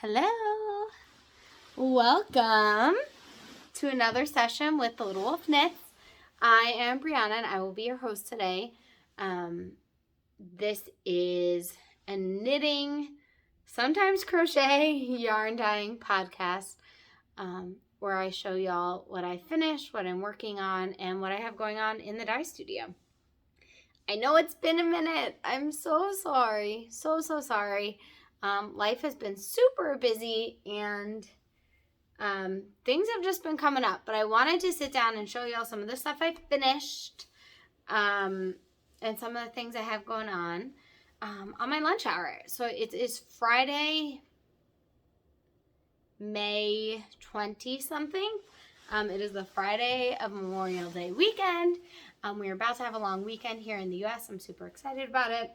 Hello. Welcome to another session with The Little Wolf Knits. I am Brianna and I will be your host today. This is a knitting, sometimes crochet, yarn dyeing podcast where I show y'all what I finished, what I'm working on, and what I have going on in the dye studio. I know it's been a minute. I'm so sorry. So sorry. Life has been super busy and things have just been coming up. But I wanted to sit down and show y'all some of the stuff I finished and some of the things I have going on my lunch hour. So it is Friday, May 20-something. It is the Friday of Memorial Day weekend. We're about to have a long weekend here in the U.S. I'm super excited about it.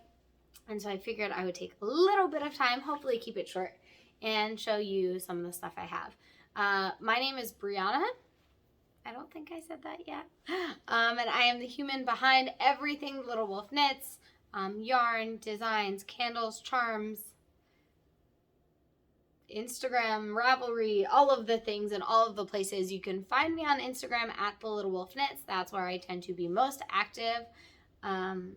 And so I figured I would take a little bit of time, hopefully keep it short, and show you some of the stuff I have. My name is Brianna. I don't think I said that yet. And I am the human behind everything Little Wolf Knits, yarn, designs, candles, charms, Instagram, Ravelry, all of the things and all of the places. You can find me on Instagram at thelittlewolfknits. That's where I tend to be most active. I'm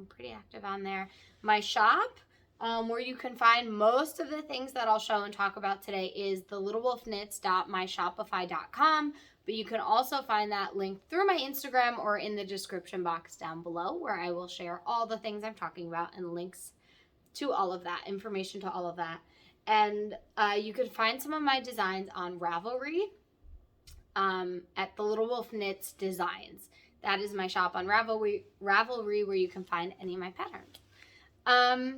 pretty active on there. My shop, where you can find most of the things that I'll show and talk about today, is thelittlewolfknits.myshopify.com. But you can also find that link through my Instagram or in the description box down below, where I will share all the things I'm talking about and links to all of that, information to all of that. And you can find some of my designs on Ravelry at The Little Wolf Knits Designs. That is my shop on Ravelry, where you can find any of my patterns. I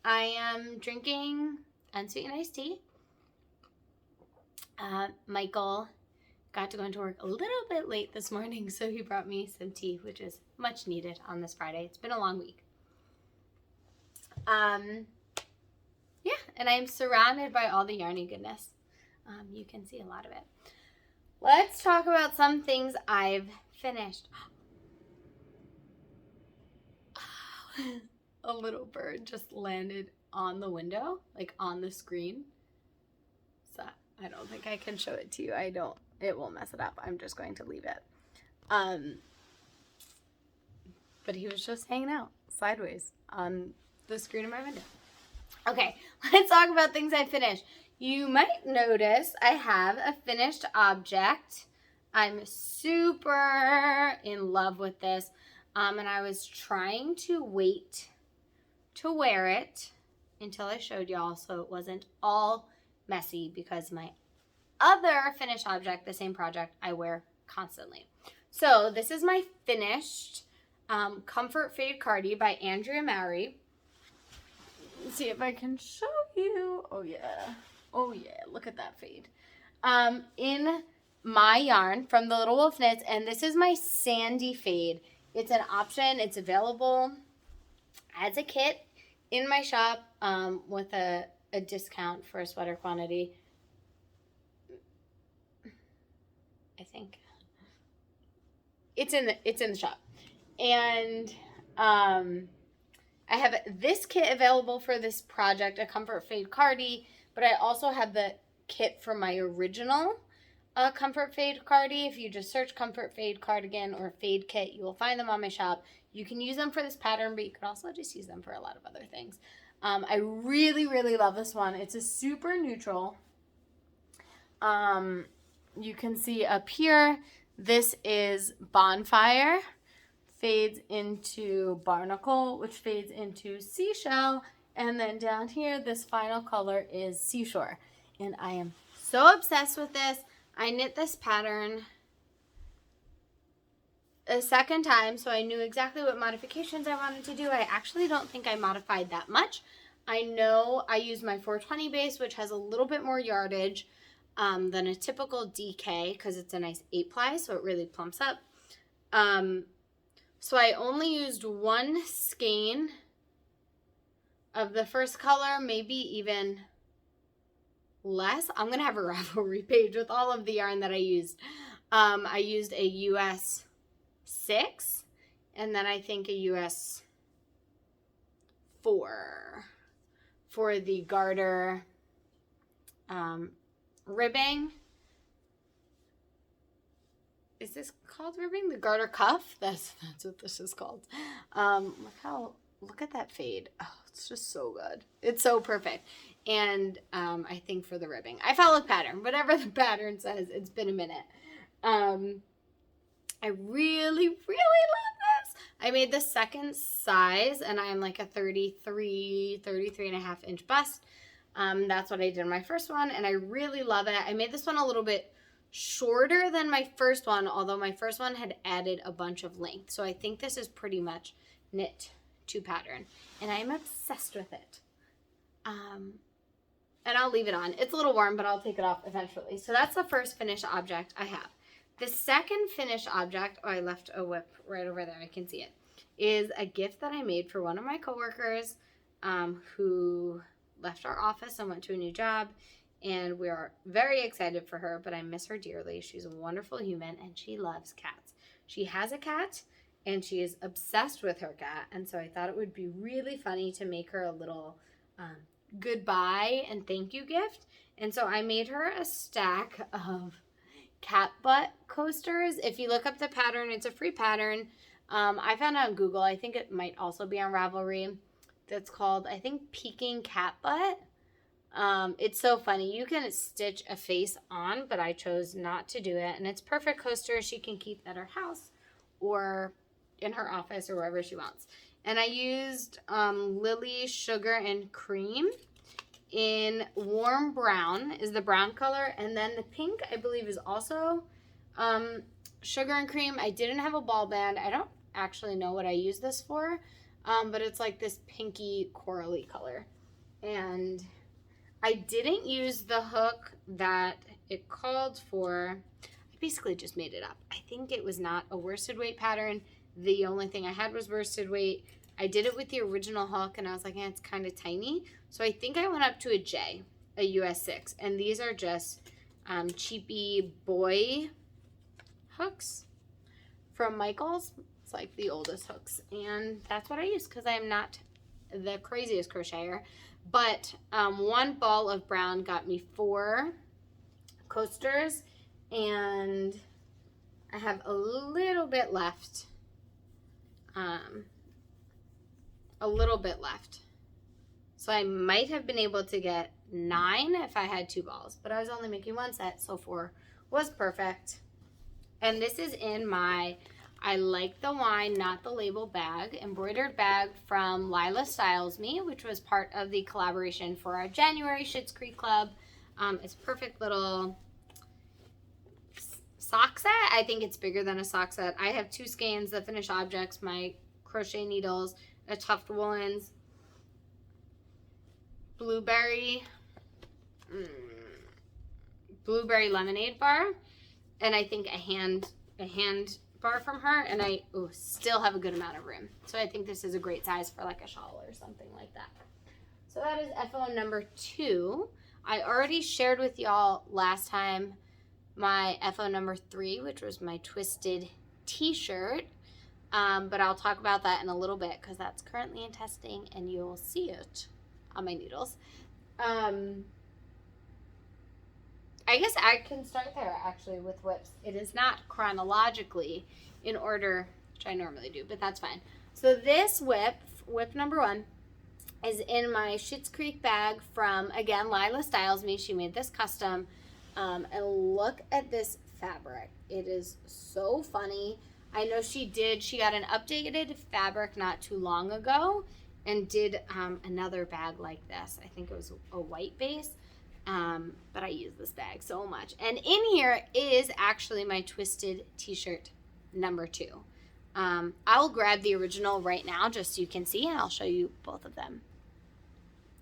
am drinking unsweetened iced tea. Michael got to go into work a little bit late this morning, so he brought me some tea, which is much needed on this Friday. It's been a long week. Yeah, and I'm surrounded by all the yarny goodness. You can see a lot of it. Let's talk about some things I've finished. A little bird just landed on the window, like on the screen. So I don't think I can show it to you. It will mess it up. I'm just going to leave it. But he was just hanging out sideways on the screen of my window. Okay, let's talk about things I finished. You might notice I have a finished object. I'm super in love with this. And I was trying to wait to wear it until I showed y'all so it wasn't all messy, because my other finished object, the same project, I wear constantly. So this is my finished Comfort Fade Cardi by Andrea Mowry. Let's see if I can show you. Oh yeah, look at that fade. In my yarn from the Little Wolf Knits, and this is my sandy fade. It's an option. It's available as a kit in my shop with a discount for a sweater quantity. I think it's in the shop, and I have this kit available for this project, a Comfort Fade Cardi, but I also have the kit for my original Comfort Fade Cardi. If you just search Comfort Fade Cardigan or Fade Kit, you will find them on my shop. You can use them for this pattern, but you can also just use them for a lot of other things. I really, really love this one. It's a super neutral. You can see up here, this is Bonfire, fades into Barnacle, which fades into Seashell, and then down here, this final color is Seashore. And I am so obsessed with this. I knit this pattern a second time, so I knew exactly what modifications I wanted to do. I actually don't think I modified that much. I know I used my 420 base, which has a little bit more yardage than a typical DK, because it's a nice 8-ply, so it really plumps up. So I only used one skein of the first color, maybe even less. I'm going to have a Ravelry page with all of the yarn that I used. I used a US 6 and then I think a US 4 for the garter ribbing. Is this called ribbing? The garter cuff? That's what this is called. Look at that fade. Oh, it's just so good. It's so perfect. And I think for the ribbing, I followed pattern. Whatever the pattern says, it's been a minute. I really, really love this. I made the second size, and I'm like a 33 and a half inch bust. That's what I did in my first one, and I really love it. I made this one a little bit shorter than my first one, although my first one had added a bunch of length. So I think this is pretty much knit to pattern, and I'm obsessed with it. And I'll leave it on. It's a little warm, but I'll take it off eventually. So that's the first finished object I have. The second finished object, oh, I left a whip right over there, I can see it, is a gift that I made for one of my coworkers who left our office and went to a new job. And we are very excited for her, but I miss her dearly. She's a wonderful human, and she loves cats. She has a cat, and she is obsessed with her cat. And so I thought it would be really funny to make her a little goodbye and thank you gift. And so I made her a stack of cat butt coasters. If you look up the pattern, it's a free pattern. I found it on Google. I think it might also be on Ravelry. That's called, I think, Peking Cat Butt. It's so funny. You can stitch a face on, but I chose not to do it. And it's perfect coaster she can keep at her house or in her office or wherever she wants. And I used Lily Sugar and Cream in warm brown is the brown color. And then the pink, I believe, is also Sugar and Cream. I didn't have a ball band. I don't actually know what I used this for, but it's like this pinky corally color. And I didn't use the hook that it called for. I basically just made it up. I think it was not a worsted weight pattern. The only thing I had was worsted weight. I did it with the original hook, and I was like, it's kind of tiny. So I think I went up to a J, a US 6. And these are just cheapy boy hooks from Michaels. It's like the oldest hooks. And that's what I use because I am not the craziest crocheter. But one ball of brown got me 4 coasters, and I have a little bit left. So I might have been able to get 9 if I had 2 balls, but I was only making 1 set, so 4 was perfect. And this is in my I Like the Wine, Not the Label bag, embroidered bag from LilaStylesMe, which was part of the collaboration for our January Schitt's Creek Club. It's a perfect little sock set. I think it's bigger than a sock set. I have 2 skeins, the finished objects, my crochet needles, a Tuft Woolens, blueberry lemonade bar, and I think a hand bar from her, and I still have a good amount of room. So I think this is a great size for like a shawl or something like that. So that is FO number 2. I already shared with y'all last time my FO number 3, which was my twisted t-shirt. But I'll talk about that in a little bit because that's currently in testing and you'll see it on my needles. I guess I can start there actually with whips. It is not chronologically in order, which I normally do, but that's fine. So this whip number 1, is in my Schitt's Creek bag from, again, LilaStylesMe. She made this custom. And look at this fabric. It is so funny. I know she got an updated fabric not too long ago and did another bag like this. I think it was a white base. But I use this bag so much. And in here is actually my twisted t-shirt number 2. I'll grab the original right now just so you can see, and I'll show you both of them.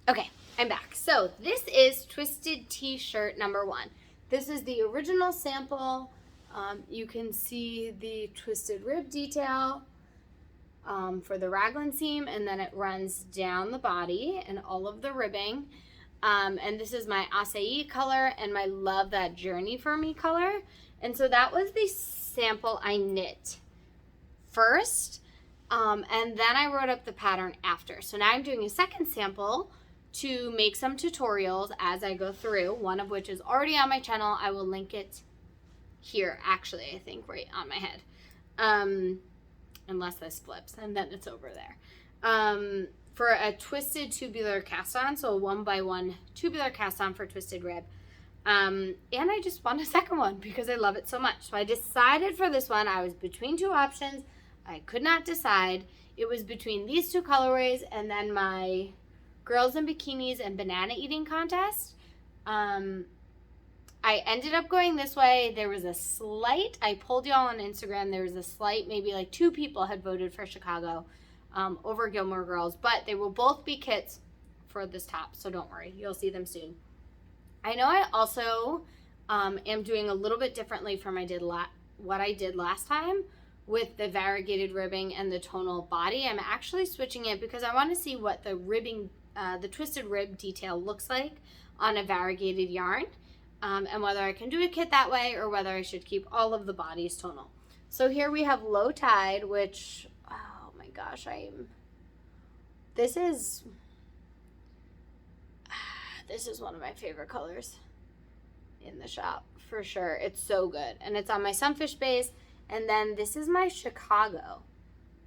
Okay, I'm back. So this is twisted t-shirt number 1. This is the original sample. You can see the twisted rib detail for the raglan seam, and then it runs down the body and all of the ribbing. And this is my acai color and my Love That Journey for Me color. And so that was the sample I knit first, and then I wrote up the pattern after. So now I'm doing a second sample to make some tutorials as I go through, one of which is already on my channel. I will link it here, actually, I think right on my head. Unless this flips, and then it's over there. For a twisted tubular cast on, so a 1x1 tubular cast on for twisted rib. And I just want a second one because I love it so much. So I decided for this one, I was between two options. I could not decide. It was between these two colorways and then my Girls in Bikinis and Banana Eating Contest. I ended up going this way. There was a slight, I pulled y'all on Instagram, there was a slight, maybe like 2 people had voted for Chicago over Gilmore Girls, but they will both be kits for this top, so don't worry, you'll see them soon. I know I also am doing a little bit differently from what I did last time with the variegated ribbing and the tonal body. I'm actually switching it because I want to see what the ribbing, the twisted rib detail looks like on a variegated yarn. And whether I can do a kit that way or whether I should keep all of the bodies tonal. So here we have Low Tide, which, oh my gosh, this is one of my favorite colors in the shop, for sure. It's so good. And it's on my Sunfish base. And then this is my Chicago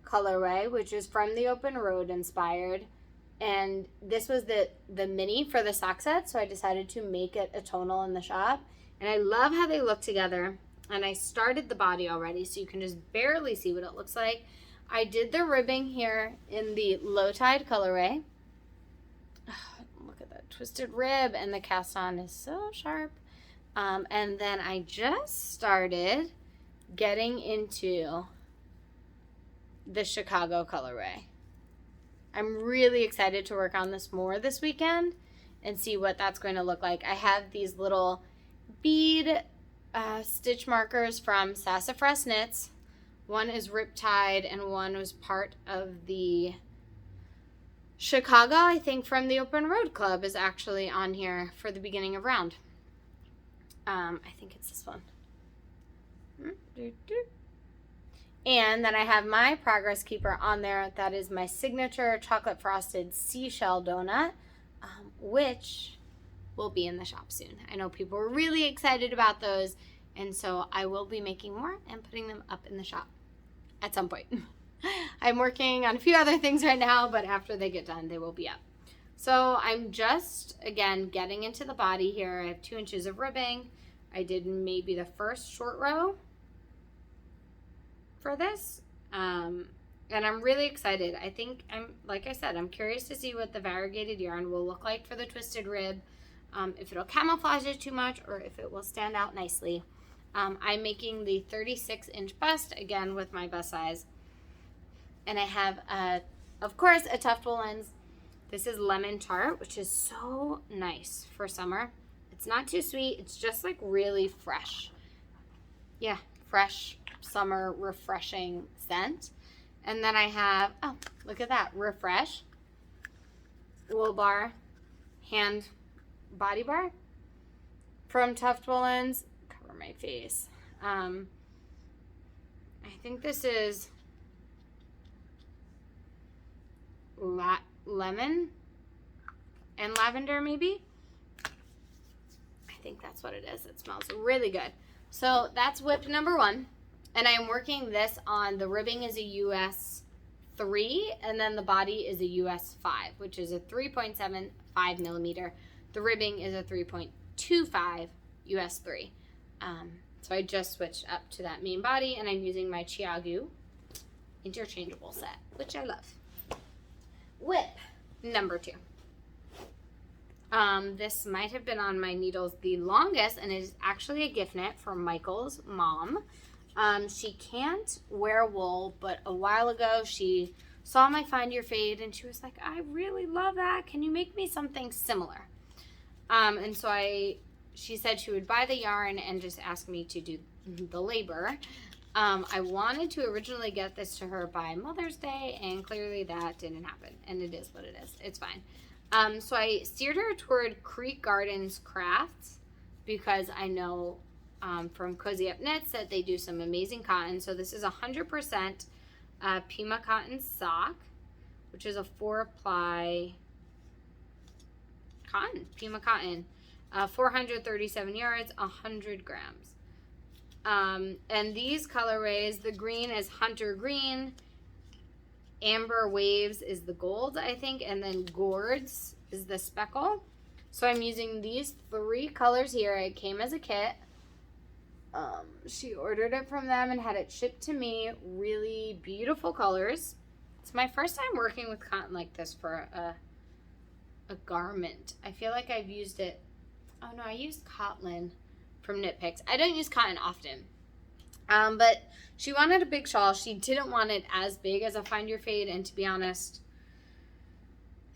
colorway, which is from the Open Road inspired. And this was the mini for the sock set, so I decided to make it a tonal in the shop. And I love how they look together. And I started the body already, so you can just barely see what it looks like. I did the ribbing here in the Low Tide colorway. Oh, look at that twisted rib, and the cast on is so sharp. And then I just started getting into the Chicago colorway. I'm really excited to work on this more this weekend and see what that's going to look like. I have these little bead stitch markers from Sassafras Knits. One is Riptide and one was part of the Chicago, I think, from the Open Road Club is actually on here for the beginning of round. I think it's this one. And then I have my Progress Keeper on there. That is my signature chocolate frosted seashell donut, which will be in the shop soon. I know people are really excited about those, and so I will be making more and putting them up in the shop at some point. I'm working on a few other things right now, but after they get done, they will be up. So I'm just, again, getting into the body here. I have 2 inches of ribbing. I did maybe the first short row for this, and I'm really excited. I think like I said, I'm curious to see what the variegated yarn will look like for the twisted rib, if it'll camouflage it too much or if it will stand out nicely. I'm making the 36-inch bust, again with my bust size, and I have, of course, a tuft wool lens. This is Lemon Tart, which is so nice for summer. It's not too sweet, it's just like really fresh. Yeah, fresh summer refreshing scent. And then I have, oh, look at that, Refresh wool bar, hand body bar from Tuft Woolens. Cover my face. I think this is lemon and lavender, maybe. I think that's what it is. It smells really good. So that's whip number 1. And I am working this on, the ribbing is a US 3, and then the body is a US 5, which is a 3.75 millimeter. The ribbing is a 3.25 US 3. So I just switched up to that main body, and I'm using my Chiagu interchangeable set, which I love. Whip number 2. This might have been on my needles the longest, and it is actually a gift knit from Michael's mom. She can't wear wool, but a while ago she saw my Find Your Fade and she was like, I really love that. Can you make me something similar? And so she said she would buy the yarn and just ask me to do the labor. I wanted to originally get this to her by Mother's Day, and clearly that didn't happen, and it is what it is. It's fine. So I steered her toward Creek Gardens Crafts because I know from Cozy Up Knits that they do some amazing cotton. So this is 100% Pima cotton sock, which is a 4-ply cotton, Pima cotton. 437 yards, 100 grams. And these colorways, the green is Hunter Green, Amber Waves is the gold, I think, and then Gourds is the speckle. So I'm using these 3 colors here. It came as a kit. She ordered it from them and had it shipped to me. Really beautiful colors. It's my first time working with cotton like this for a garment. I feel like I've used it. Oh no, I used cotton from Knit Picks. I don't use cotton often. But she wanted a big shawl. She didn't want it as big as a Find Your Fade, and to be honest,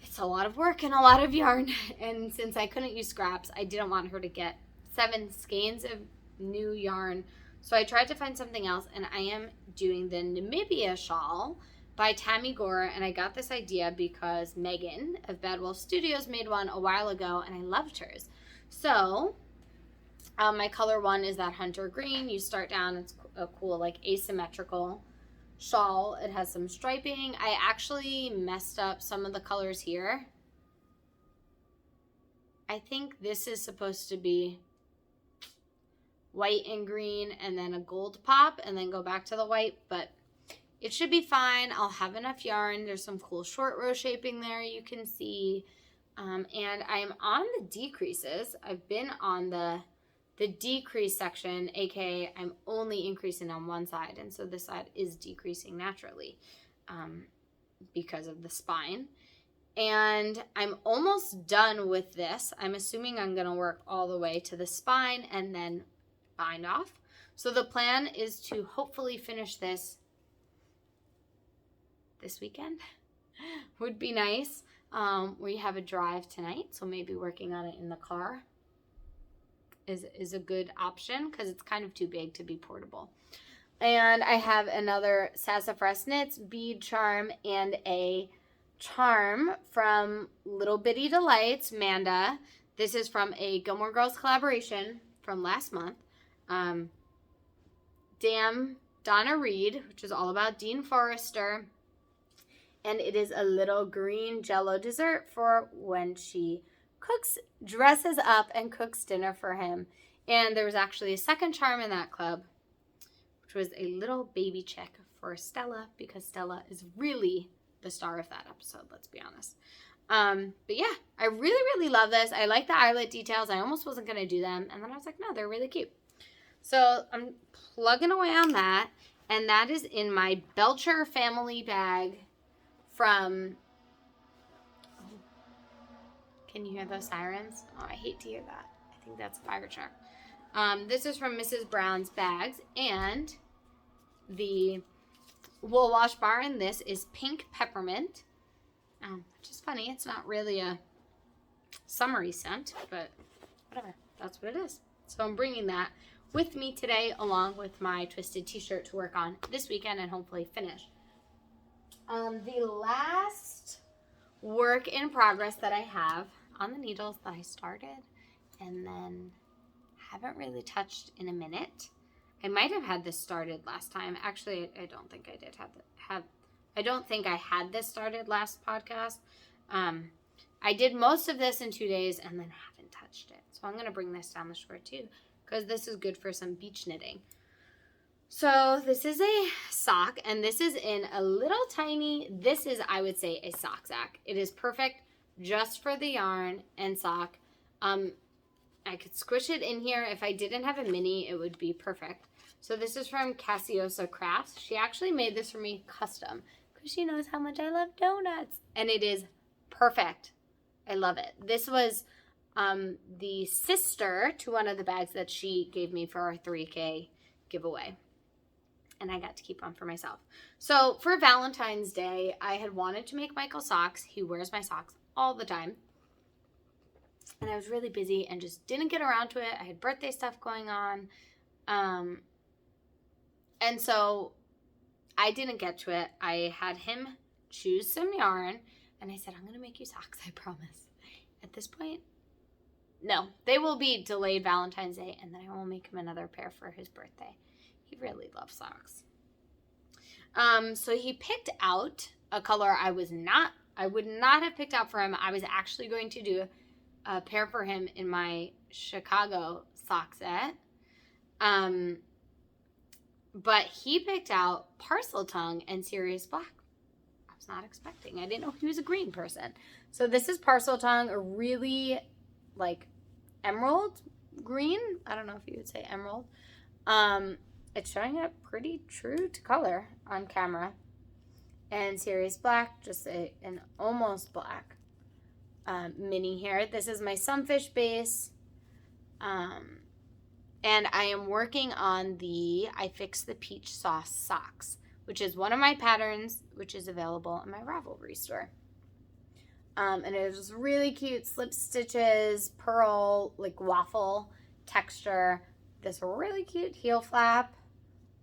it's a lot of work and a lot of yarn. And since I couldn't use scraps, I didn't want her to get 7 skeins of new yarn. So I tried to find something else, and I am doing the Namibia shawl by Tammy Gore, and I got this idea because Megan of Bad Wolf Studios made one a while ago, and I loved hers. So my color 1 is that Hunter Green. You start down, it's a cool like asymmetrical shawl. It has some striping. I actually messed up some of the colors here. I think this is supposed to be white and green and then a gold pop and then go back to the white, but it should be fine. I'll have enough yarn. There's some cool short row shaping there you can see. And I'm on the decreases. I've been on the decrease section, aka I'm only increasing on one side, and so this side is decreasing naturally because of the spine. And I'm almost done with this. I'm assuming I'm going to work all the way to the spine and then bind off. So the plan is to hopefully finish this weekend. Would be nice. We have a drive tonight, so maybe working on it in the car is a good option because it's kind of too big to be portable. And I have another Sassafras Knits bead charm and a charm from Little Bitty Delights, Manda. This is from a Gilmore Girls collaboration from last month. Damn Donna Reed, which is all about Dean Forrester. And it is a little green jello dessert for when she cooks, dresses up, and cooks dinner for him. And there was actually a second charm in that club, which was a little baby chick for Stella, because Stella is really the star of that episode, let's be honest. But yeah, I really, really love this. I like the eyelet details. I almost wasn't going to do them. And then I was like, no, they're really cute. So I'm plugging away on that. And that is in my Belcher family bag from... Oh, can you hear those sirens? Oh, I hate to hear that. I think that's a fire truck. This is from Mrs. Brown's Bags. And the Wool Wash Bar in this is Pink Peppermint. Which is funny. It's not really a summery scent, but whatever. That's what it is. So I'm bringing that with me today along with my twisted t-shirt to work on this weekend and hopefully finish. The last work in progress that I have on the needles that I started and then haven't really touched in a minute. I might have had this started last time. Actually, I don't think I did I don't think I had this started last podcast. I did most of this in 2 days and then haven't touched it. So I'm going to bring this down the shore too, because this is good for some beach knitting. So this is a sock, and this is in a little tiny, this is, I would say, a sock sack. It is perfect just for the yarn and sock. I could squish it in here. If I didn't have a mini, it would be perfect. So this is from Caseosa Crafts. She actually made this for me custom because she knows how much I love donuts. And it is perfect. I love it. This was the sister to one of the bags that she gave me for our 3K giveaway. And I got to keep one for myself. So for Valentine's Day, I had wanted to make Michael socks. He wears my socks all the time. And I was really busy and just didn't get around to it. I had birthday stuff going on. And so I didn't get to it. I had him choose some yarn. And I said, I'm going to make you socks, I promise. At this point, no. They will be delayed Valentine's Day. And then I will make him another pair for his birthday. He really loves socks. So he picked out a color I would not have picked out for him. I was actually going to do a pair for him in my Chicago sock set. But he picked out Parseltongue and Sirius black. I was not expecting. I didn't know he was a green person. So this is Parseltongue, a really like emerald green. I don't know if you would say emerald. It's showing up pretty true to color on camera. And Sirius black, just an almost black mini here. This is my Sunfish base. And I am working on the I Fix the Peach Sauce socks, which is one of my patterns, which is available in my Ravelry store. And it is really cute slip stitches, pearl, like waffle texture. This really cute heel flap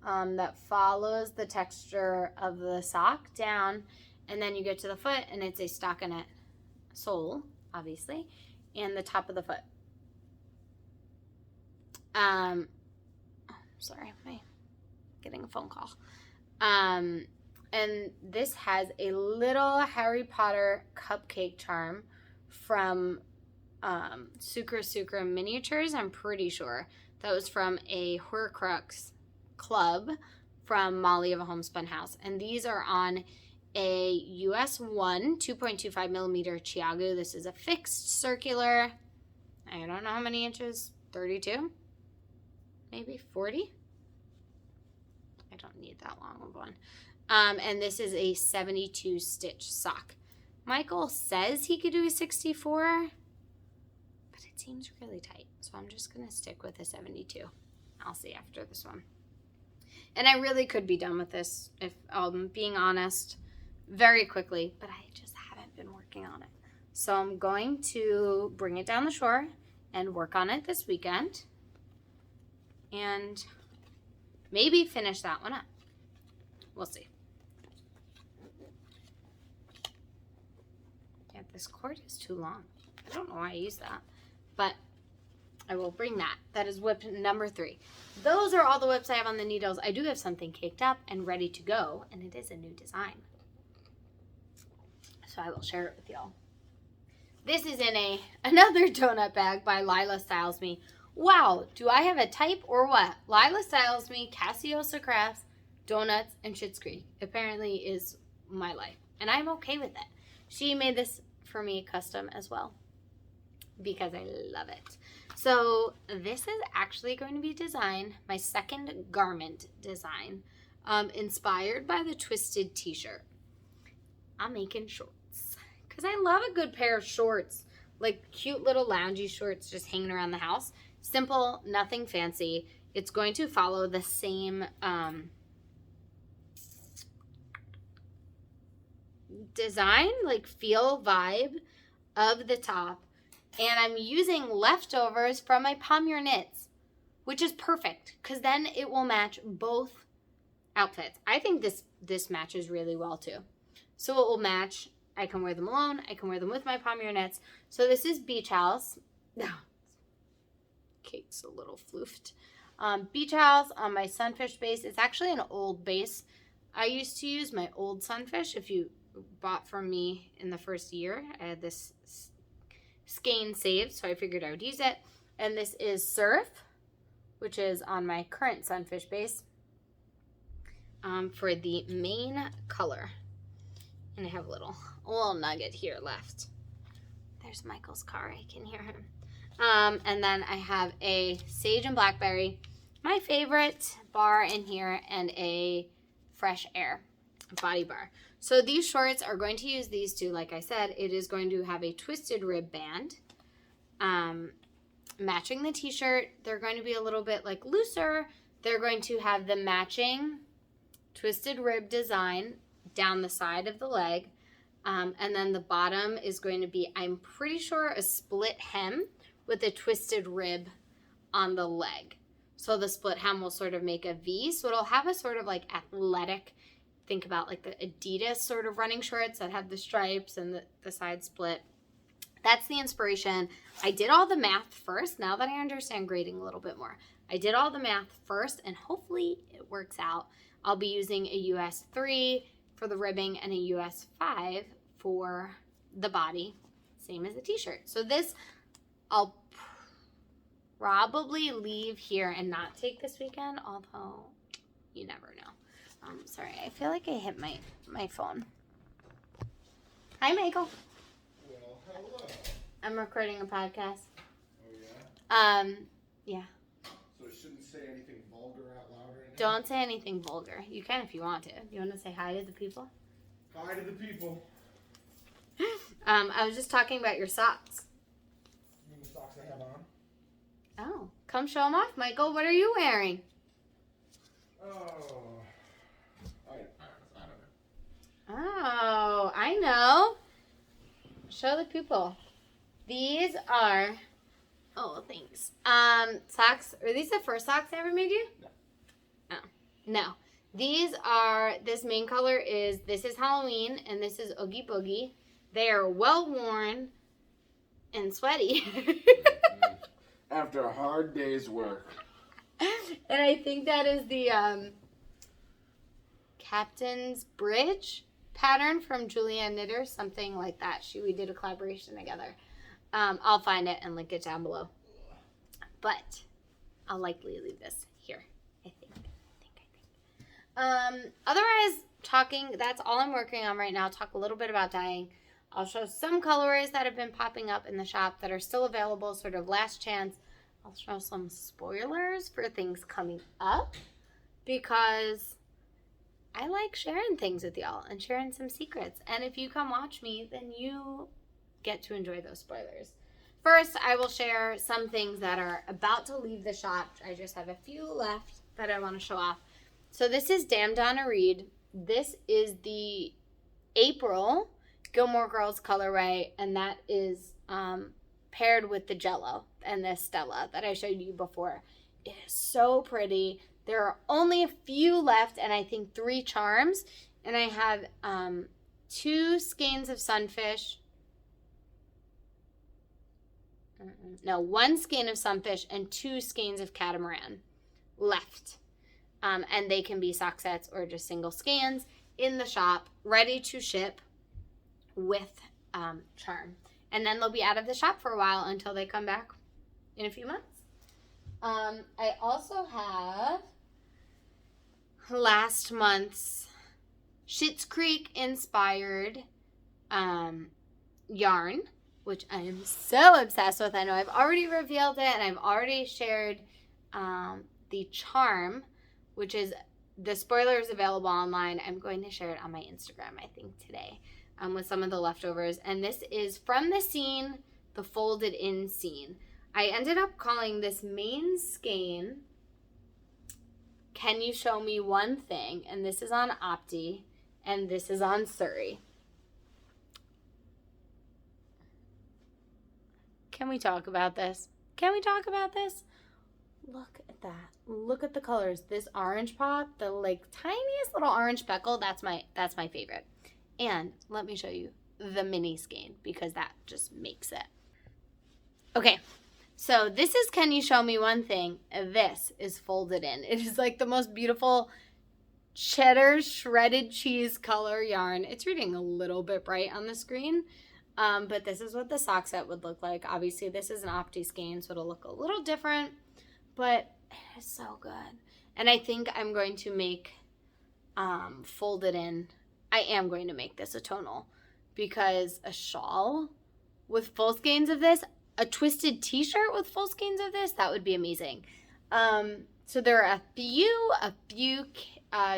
that follows the texture of the sock down. And then you get to the foot and it's a stockinette sole, obviously, and the top of the foot. Sorry, I'm getting a phone call. And this has a little Harry Potter cupcake charm from Sucre Miniatures, I'm pretty sure. That was from a Horcrux club from Molly of a Homespun House. And these are on a US 1 2.25 millimeter Chiagu. This is a fixed circular. I don't know how many inches, 32? Maybe 40? I don't need that long of one. And this is a 72 stitch sock. Michael says he could do a 64, but it seems really tight. So I'm just going to stick with a 72. I'll see after this one. And I really could be done with this, if I'm being honest, very quickly, but I just haven't been working on it. So I'm going to bring it down the shore and work on it this weekend. And maybe finish that one up. We'll see. Yeah, this cord is too long. I don't know why I use that, but I will bring that. That is whip number 3. Those are all the whips I have on the needles. I do have something caked up and ready to go, and it is a new design. So I will share it with y'all. This is in another donut bag by LilaStylesMe. Wow, do I have a type or what? LilaStylesMe, Caseosa Crafts, donuts, and Schitt's Creek apparently is my life, and I'm okay with it. She made this for me custom as well because I love it. So this is actually going to be designed, my second garment design, inspired by the Twisted t-shirt. I'm making shorts because I love a good pair of shorts, like cute little loungy shorts just hanging around the house. Simple, nothing fancy. It's going to follow the same design, like feel, vibe of the top. And I'm using leftovers from my Palm Your Knits, which is perfect because then it will match both outfits. I think this matches really well too. So it will match. I can wear them alone. I can wear them with my Palm Your Knits. So this is Beach House. Kate's a little floofed. Beach House on my Sunfish base. It's actually an old base. I used to use my old Sunfish. If you bought from me in the first year, I had this skein saved, so I figured I would use it. And this is Surf, which is on my current Sunfish base for the main color. And I have a little nugget here left. There's Michael's car. I can hear him. And then I have a Sage and Blackberry, my favorite bar in here, and a Fresh Air body bar. So these shorts are going to use these two. Like I said, it is going to have a twisted rib band matching the t-shirt. They're going to be a little bit like looser. They're going to have the matching twisted rib design down the side of the leg. And then the bottom is going to be, I'm pretty sure, a split hem with a twisted rib on the leg. So the split hem will sort of make a V. So it'll have a sort of like athletic, think about like the Adidas sort of running shorts that have the stripes and the side split. That's the inspiration. I did all the math first. Now that I understand grading a little bit more, I did all the math first, and hopefully it works out. I'll be using a US 3 for the ribbing and a US 5 for the body, same as the t-shirt. So this I'll probably leave here and not take this weekend, although you never know. Sorry, I feel like I hit my phone. Hi, Michael. Well, hello. I'm recording a podcast. Oh, yeah? Yeah. So it shouldn't say anything vulgar out loud right now? Don't say anything vulgar. You can if you want to. You want to say hi to the people? Hi to the people. I was just talking about your socks. You mean the socks I have on? Oh, come show them off, Michael. What are you wearing? Oh. I don't know. Oh, I know. Show the people. These are, oh, thanks. Socks. Are these the first socks I ever made you? No. Oh, no. These are, this main color is, this is Halloween, and this is Oogie Boogie. They are well worn and sweaty. After a hard day's work. And I think that is the Captain's Bridge pattern from Julianne Knitter, something like that. We did a collaboration together. I'll find it and link it down below. But I'll likely leave this here, I think. Otherwise, that's all I'm working on right now. Talk a little bit about dyeing. I'll show some colorways that have been popping up in the shop that are still available, sort of last chance. I'll show some spoilers for things coming up because I like sharing things with y'all and sharing some secrets. And if you come watch me, then you get to enjoy those spoilers. First, I will share some things that are about to leave the shop. I just have a few left that I want to show off. So this is Damn Donna Reed. This is the April Gilmore Girls colorway, and that is paired with the Jello and the Stella that I showed you before. It is so pretty. There are only a few left, and I think 3 charms. And I have 2 skeins of Sunfish. No, 1 skein of Sunfish and 2 skeins of Catamaran left. And they can be sock sets or just single skeins in the shop, ready to ship with charm. And then they'll be out of the shop for a while until they come back in a few months. I also have last month's Schitt's Creek inspired yarn, which I am so obsessed with. I know I've already revealed it and I've already shared the charm, which is the spoiler is available online. I'm going to share it on my Instagram, I think, today with some of the leftovers. And this is from the scene, the folded in scene. I ended up calling this main skein, Can You Show Me One Thing? And this is on Opti, and this is on Surrey. Can we talk about this? Can we talk about this? Look at that. Look at the colors. This orange pop, the like tiniest little orange speckle, that's my favorite. And let me show you the mini skein because that just makes it. Okay. So this is Can You Show Me One Thing? This is folded in. It is like the most beautiful cheddar shredded cheese color yarn. It's reading a little bit bright on the screen, but this is what the sock set would look like. Obviously, this is an Opti skein, so it'll look a little different, but it is so good. And I think I'm going to make folded in. I am going to make this a tonal because a shawl with full skeins of this, a twisted t-shirt with full skeins of this, that would be amazing. So there are a few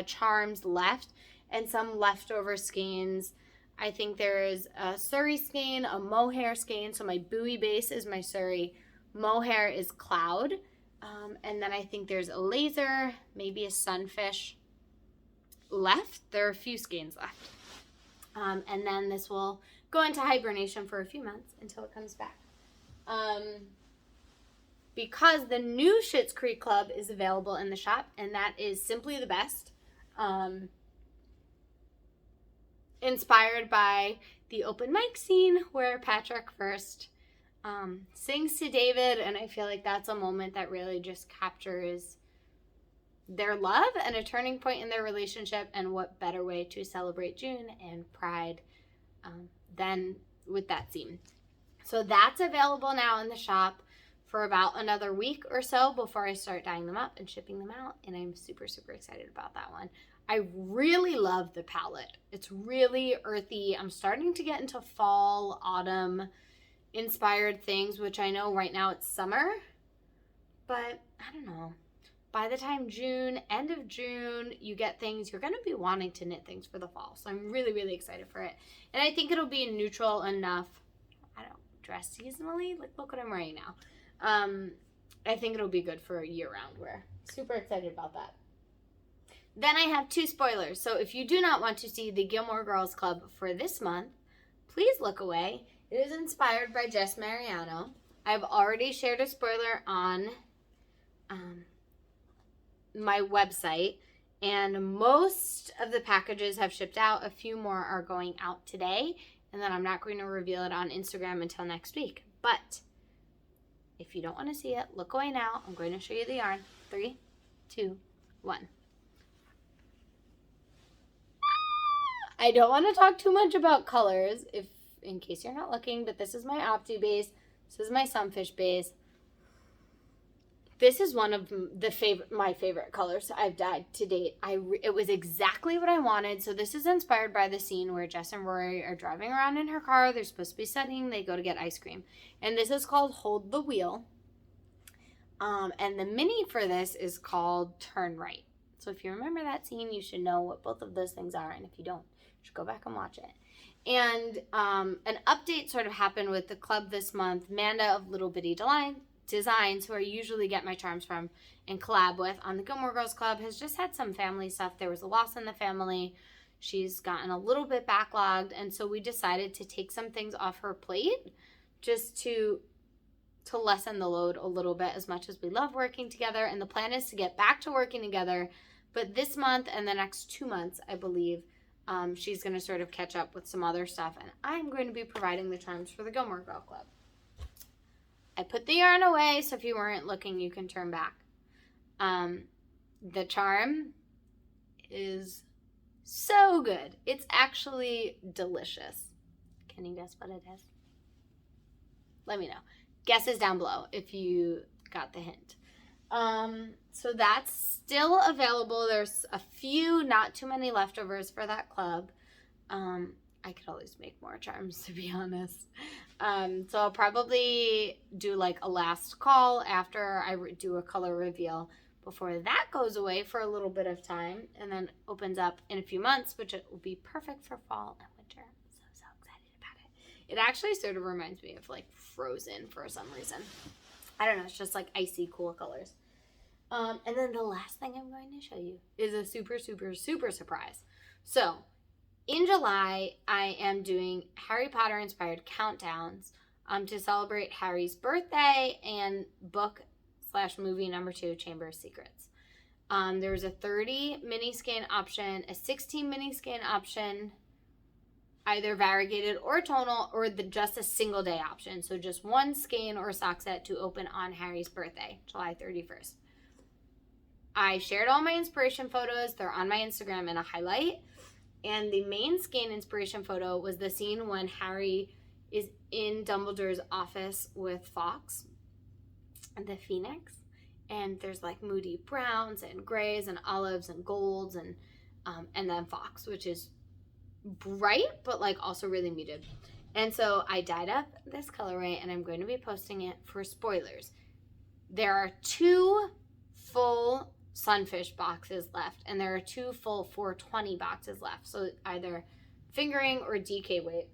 charms left and some leftover skeins. I think there is a Surrey skein, a mohair skein. So my buoy base is my Surrey. Mohair is cloud. And then I think there's a laser, maybe a sunfish left. There are a few skeins left. And then this will go into hibernation for a few months until it comes back. Because the new Schitt's Creek Club is available in the shop, and that is simply the best. Inspired by the open mic scene where Patrick first sings to David, and I feel like that's a moment that really just captures their love and a turning point in their relationship, and what better way to celebrate June and Pride than with that scene. So that's available now in the shop for about another week or so before I start dyeing them up and shipping them out. And I'm super, super excited about that one. I really love the palette. It's really earthy. I'm starting to get into fall, autumn inspired things, which I know right now it's summer, but I don't know. By the time June, end of June, you get things, you're going to be wanting to knit things for the fall. So I'm really, really excited for it. And I think it'll be neutral enough. I don't dress seasonally. Like, look what I'm wearing now. I think it'll be good for year-round wear. Super excited about that. Then I have 2 spoilers. So if you do not want to see the Gilmore Girls Club for this month, please look away. It is inspired by Jess Mariano. I've already shared a spoiler on my website, and most of the packages have shipped out. A few more are going out today, and then I'm not going to reveal it on Instagram until next week. But if you don't want to see it, look away now. I'm going to show you the yarn. 3, 2, 1. I don't want to talk too much about colors, in case you're not looking, but this is my Opti base. This is my Sunfish base. This is one of my favorite colors I've dyed to date. It was exactly what I wanted. So this is inspired by the scene where Jess and Rory are driving around in her car. They're supposed to be studying. They go to get ice cream. And this is called Hold the Wheel. And the mini for this is called Turn Right. So if you remember that scene, you should know what both of those things are. And if you don't, you should go back and watch it. And an update sort of happened with the club this month. Manda of Little Bitty Designs, who I usually get my charms from and collab with on the Gilmore Girls Club, has just had some family stuff. There was a loss in the family. She's gotten a little bit backlogged, and so we decided to take some things off her plate just to lessen the load a little bit, as much as we love working together. And the plan is to get back to working together, but this month and the next 2 months, I believe, she's going to sort of catch up with some other stuff, and I'm going to be providing the charms for the Gilmore Girl Club. I put the yarn away, so if you weren't looking, you can turn back. The charm is so good. It's actually delicious. Can you guess what it is? Let me know. Guesses down below if you got the hint. So that's still available. There's a few, not too many leftovers for that club. I could always make more charms, to be honest. So I'll probably do like a last call after I do a color reveal before that goes away for a little bit of time and then opens up in a few months, which it will be perfect for fall and winter. I'm so excited about it. It actually sort of reminds me of like Frozen for some reason. I don't know, it's just like icy cool colors. And then the last thing I'm going to show you is a super, super, super surprise. So in July, I am doing Harry Potter inspired countdowns to celebrate Harry's birthday and book/movie number 2, Chamber of Secrets. There's a 30 mini skein option, a 16 mini skein option, either variegated or tonal, or just a single day option. So just one skein or sock set to open on Harry's birthday, July 31st. I shared all my inspiration photos. They're on my Instagram in a highlight. And the main skein inspiration photo was the scene when Harry is in Dumbledore's office with Fawkes, the Phoenix. And there's like moody browns and grays and olives and golds and then Fawkes, which is bright but like also really muted. And so I dyed up this colorway and I'm going to be posting it for spoilers. There are 2 full Sunfish boxes left, and there are 2 full 420 boxes left, so either fingering or DK weight.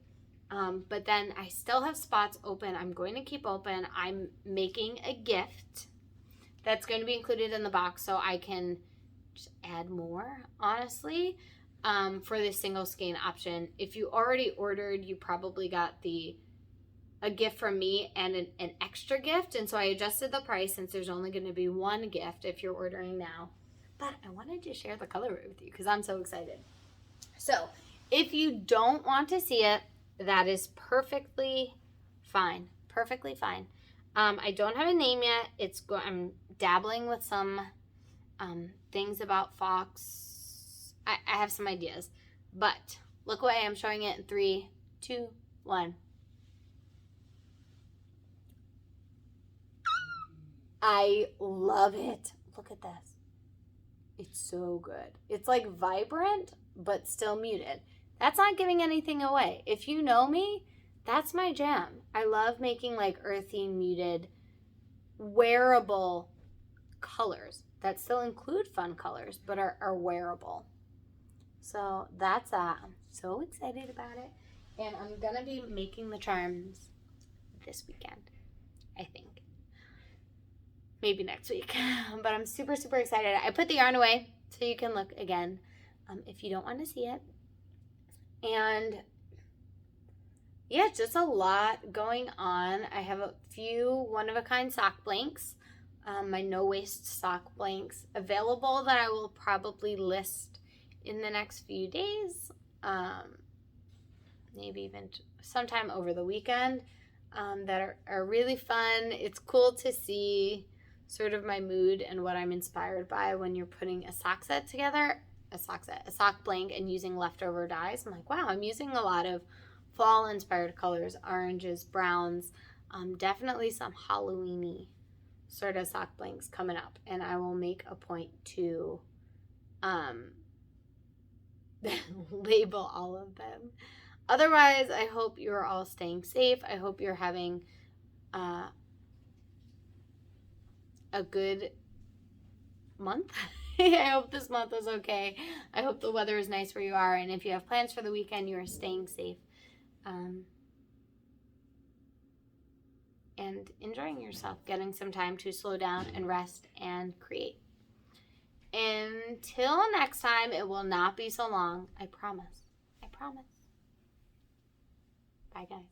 But then I still have spots open. I'm going to keep open. I'm making a gift that's going to be included in the box, so I can just add more, honestly, for this single skein option. If you already ordered, you probably got a gift from me and an extra gift, and so I adjusted the price since there's only going to be 1 gift if you're ordering now. But I wanted to share the colorway with you because I'm so excited. So if you don't want to see it, that is perfectly fine. Perfectly fine. I don't have a name yet. I'm dabbling with some things about Fawkes. I have some ideas, but look away. I'm showing it in 3, 2, 1. I love it. Look at this. It's so good. It's like vibrant, but still muted. That's not giving anything away. If you know me, that's my jam. I love making like earthy, muted, wearable colors that still include fun colors, but are wearable. So that's that. I'm so excited about it. And I'm going to be making the charms this weekend, I think. Maybe next week. But I'm super, super excited. I put the yarn away so you can look again if you don't want to see it. And yeah, just a lot going on. I have a few one-of-a-kind sock blanks. My no-waste sock blanks available that I will probably list in the next few days. Maybe even sometime over the weekend. That are really fun. It's cool to see sort of my mood and what I'm inspired by when you're putting a sock set together, a sock blank, and using leftover dyes. I'm like, wow, I'm using a lot of fall inspired colors, oranges, browns, definitely some Halloween-y sort of sock blanks coming up, and I will make a point to label all of them. Otherwise, I hope you're all staying safe. I hope you're having a good month. I hope this month is okay. I hope the weather is nice where you are, and if you have plans for the weekend, you are staying safe and enjoying yourself, getting some time to slow down and rest and create. Until next time, it will not be so long. I promise. I promise. Bye, guys.